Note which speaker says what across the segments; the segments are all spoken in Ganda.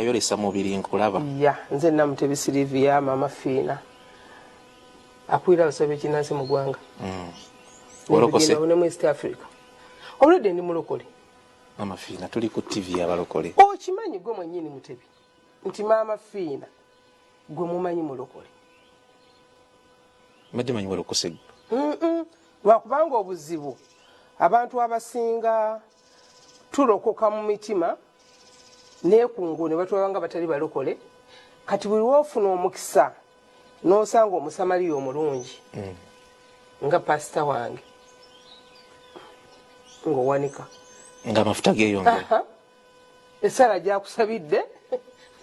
Speaker 1: yolesa mubiri nkulaba
Speaker 2: ya nze Namutebi Silivia Maama Fina akwira basabe kinansi mu gwanga
Speaker 1: Mulokole
Speaker 2: ne mu East Africa already ndi mulokole
Speaker 1: Maama Fina tuli ku TV abalokole
Speaker 2: kimanyi gwe mwennyini Mutebi nti Maama Fina gwe mumanyi mulokole
Speaker 1: madde manyi walokose
Speaker 2: lwakubanga obuzibu abantu abasinga tulokoka mu mitima nekungu ne batwabanga batali balokole kati buli wofuna omukisa n'osanga omusamaliya omulungi nga pasita wange ng'owanika
Speaker 1: ng'amafuta geeyongera
Speaker 2: essala gyakusabidde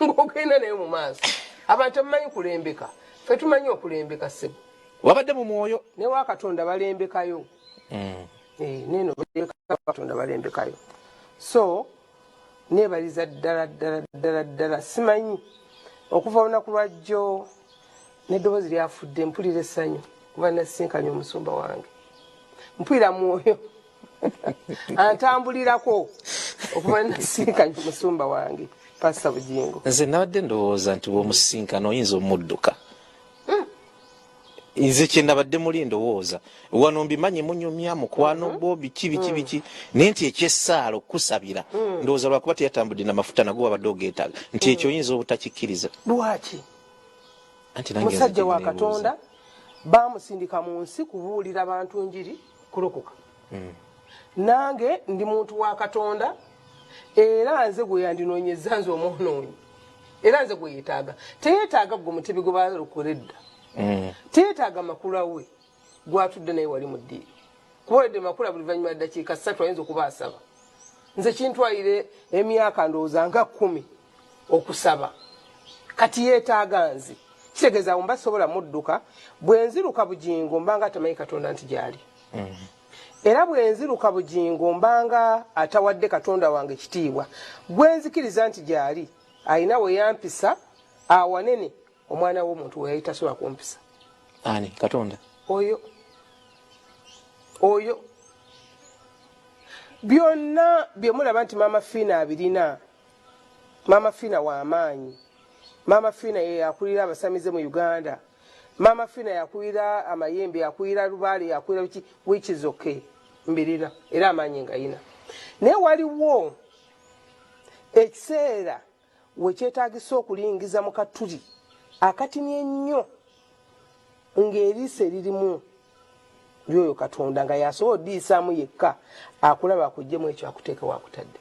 Speaker 2: ng'ogenda naye mu maaso abantu abamanyi kulembeka fe tumanyi okulembeka ssebo
Speaker 1: wabadde mu mwoyo
Speaker 2: ne wa Katonda balembekayo neno Katonda balembekayo so nebaliza ddala simanyi okuva olunaku lwajjo n'eddoboozi lyafudde mpulira essanyu kuba nasinkanye omusumba wange mpulira mwoyo antambulirako okuba nasinkanye omusumba wange Pastor Bugingo
Speaker 1: nze nabadde ndowooza nti bw'omusinkana oyinza omudduka nze kye nabadde muli ndowooza wano mbimanyi munyumya mukwano bo biki naye nti ekyessaala okusabira ndowooza lwakuba teyatambudde n'amafuta nago wabadde ogeetaaga nti ekyo oyinza obutakikkiriza
Speaker 2: lwaki musajja wa Katonda bamusindika mu nsi kubuulira abantu njiri kulokoka nange ndi muntu wa Katonda era nze gwe yandinoonyeza nze omwonoonyi era nze gwe yeetaaga teyeetaaga gwe Mutebi gwe balokoledda teyeetaaga makula we gwatudde naye wali mu ddiiro kubaledde makula buli luvannyuma ddakiika 3 ayinza okuba asaba nze kintwalire emyaka ndowooza nga 10 okusaba kati yeetaaga nze kitegeeza awo mba sobola mudduka bwe nziruka Bugingo mbanga atamanyi Katonda nti gyali era bwe nziruka Bugingo mbanga atawadde Katonda wange kitiibwa gwe nzikiriza nti gyali ayina we yampisa awanene omwana w'omuntu we yayita sobola kumpisa
Speaker 1: ani Katonda
Speaker 2: oyo byonna bye mulaba nti Maama Fina abirina Maama Fina w'amaanyi Maama Fina ye yakulira abasamize mu Uganda Maama Fina yakulira amayembe yakulira lubaale yakulira biki which is okay mbirina era amaanyi ngayina naye waliwo ekiseera wekyetaagisa okulingiza mu katuli akatimye ennyo ng'eriisa eririmu lyoyo Katonda nga yasobola oddiisaamu yekka akulaba akuggyemu ekyo akuteeka waakutadde